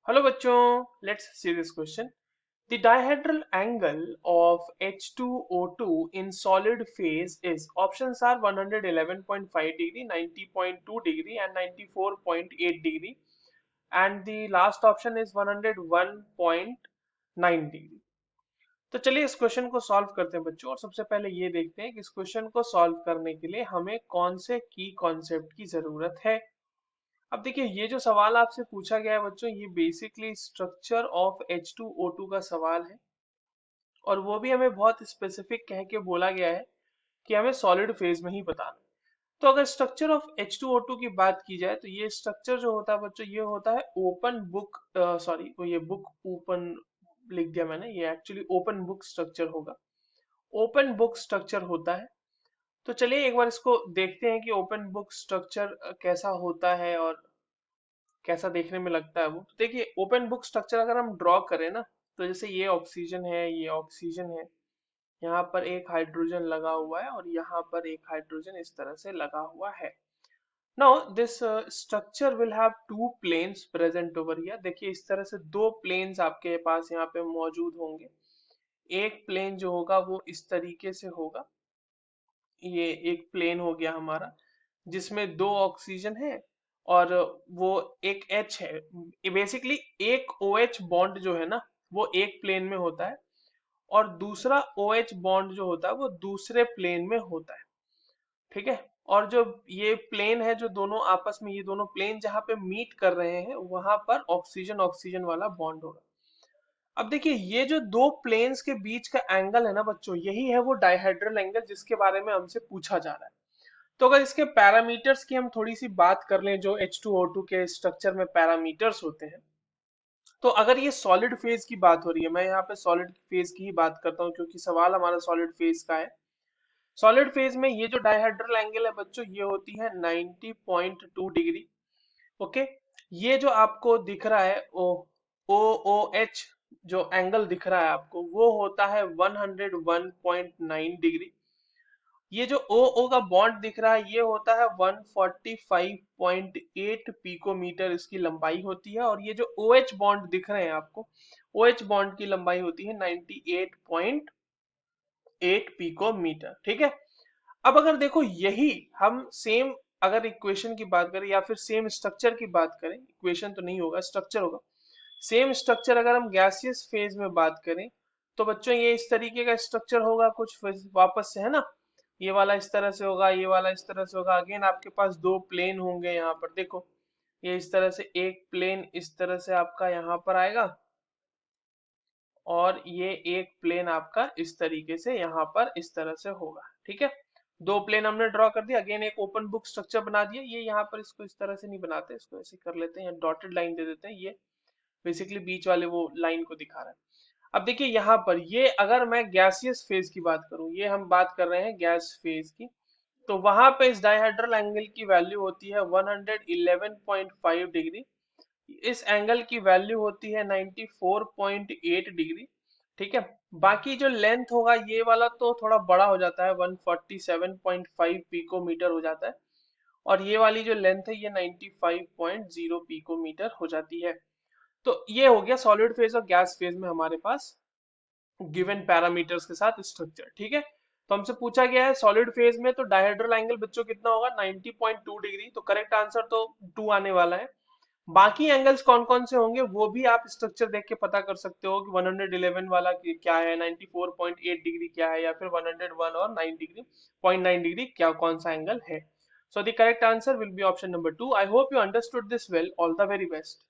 Hello बच्चों, let's see this question. The dihedral angle of H2O2 in solid phase is options are 111.5 degree, 90.2 degree and 94.8 degree, and the last option is 101.9 degree. तो चलिए इस question को solve करते हैं बच्चों, और सबसे पहले ये देखते हैं कि इस क्वेश्चन को सॉल्व करने के लिए हमें कौन से की कॉन्सेप्ट की जरूरत है. अब देखिए, ये जो सवाल आपसे पूछा गया है बच्चों, ये बेसिकली स्ट्रक्चर ऑफ H2O2 का सवाल है, और वो भी हमें बहुत स्पेसिफिक कह के बोला गया है कि हमें सॉलिड फेज में ही बताना है. तो अगर स्ट्रक्चर ऑफ H2O2 की बात की जाए तो ये स्ट्रक्चर जो होता है बच्चों, ये होता है ओपन बुक, सॉरी ये बुक ओपन लिख दिया मैंने, ये एक्चुअली ओपन बुक स्ट्रक्चर होगा. ओपन बुक स्ट्रक्चर होता है. तो चलिए एक बार इसको देखते हैं कि ओपन बुक स्ट्रक्चर कैसा होता है और कैसा देखने में लगता है वो. तो देखिए, ओपन बुक स्ट्रक्चर अगर हम ड्रॉ करें ना, तो जैसे ये ऑक्सीजन है, ये ऑक्सीजन है, यहाँ पर एक हाइड्रोजन लगा हुआ है और यहाँ पर एक हाइड्रोजन इस तरह से लगा हुआ है. Now this structure will have two planes present over here. देखिए, इस तरह से दो प्लेन्स आपके पास यहाँ पे मौजूद होंगे. एक प्लेन जो होगा वो इस तरीके से होगा. ये एक प्लेन हो गया हमारा, जिसमें दो ऑक्सीजन है और वो एक H है. बेसिकली एक OH बॉन्ड जो है ना, वो एक प्लेन में होता है, और दूसरा OH बॉन्ड जो होता है वो दूसरे प्लेन में होता है. ठीक है. और जो ये प्लेन है, जो दोनों आपस में, ये दोनों प्लेन जहां पे मीट कर रहे हैं, वहां पर ऑक्सीजन ऑक्सीजन वाला बॉन्ड होगा. अब देखिए, ये जो दो प्लेन्स के बीच का एंगल है ना बच्चों, यही है वो डाइहेड्रल एंगल जिसके बारे में हमसे पूछा जा रहा है. तो अगर इसके पैरामीटर्स की हम थोड़ी सी बात कर लें, जो H2O2 के स्ट्रक्चर में पैरामीटर्स होते हैं, तो अगर ये सॉलिड फेज की बात हो रही है, मैं यहाँ पे सॉलिड फेज की ही बात करता हूँ क्योंकि सवाल हमारा सॉलिड फेज का है. सॉलिड फेज में ये जो डाइहेड्रल एंगल है बच्चों, ये होती है 90.2 डिग्री. ओके. ये जो आपको दिख रहा है OOH, जो एंगल दिख रहा है आपको, वो होता है 101.9 डिग्री. ये जो OO का बॉन्ड दिख रहा है, ये होता है 145.8 पिकोमीटर इसकी लंबाई होती है, और ये जो OH बॉन्ड दिख रहे हैं आपको, OH बॉन्ड की लंबाई होती है 98.8 पिकोमीटर. ठीक है. अब अगर देखो, यही हम सेम अगर इक्वेशन की बात करें या फिर सेम स्ट्रक्चर की बात करें, इक्वेशन तो नहीं होगा, स्ट्रक्चर होगा. सेम स्ट्रक्चर अगर हम गैसियस फेज में बात करें, तो बच्चों ये इस तरीके का स्ट्रक्चर होगा कुछ वापस से, है ना. ये वाला इस तरह से होगा, ये वाला इस तरह से होगा. अगेन आपके पास दो प्लेन होंगे यहाँ पर. देखो, ये इस तरह से एक प्लेन इस तरह से आपका यहाँ पर आएगा, और ये एक प्लेन आपका इस तरीके से यहाँ पर इस तरह से होगा. ठीक है. दो प्लेन हमने ड्रॉ कर दिया. अगेन एक ओपन बुक स्ट्रक्चर बना दिया. ये यहाँ पर इसको इस तरह से नहीं बनाते, इसको ऐसे कर लेते हैं, डॉटेड लाइन दे देते हैं. ये बेसिकली बीच वाले वो लाइन को दिखा रहा है. अब देखिए, यहाँ पर ये अगर मैं गैसियस फेज की बात करूं, ये हम बात कर रहे हैं गैस फेज की, तो वहां पे इस डाइहेड्रल एंगल की वैल्यू होती है 111.5 डिग्री. इस एंगल की वैल्यू होती है 94.8 डिग्री. ठीक है. बाकी जो लेंथ होगा ये वाला तो थोड़ा बड़ा हो जाता है, 147.5 पिकोमीटर हो जाता है, और ये वाली जो लेंथ है ये 95.0 पिकोमीटर हो जाती है. तो ये हो गया सॉलिड फेज और गैस फेज में हमारे पास गिवन पैरामीटर्स के साथ स्ट्रक्चर. ठीक है. तो हमसे पूछा गया है सॉलिड फेज में, तो डायहेड्रल एंगल बच्चों कितना होगा, 90.2 डिग्री. तो करेक्ट आंसर तो 2 आने वाला है. बाकी एंगल्स कौन कौन से होंगे वो भी आप स्ट्रक्चर देख के पता कर सकते हो कि 111 वाला क्या है, 94.8 डिग्री क्या है, या फिर 101 और 9 डिग्री 0.9 डिग्री क्या कौन सा एंगल है. So the correct answer will be option number 2. I hope you understood this well. All the very best.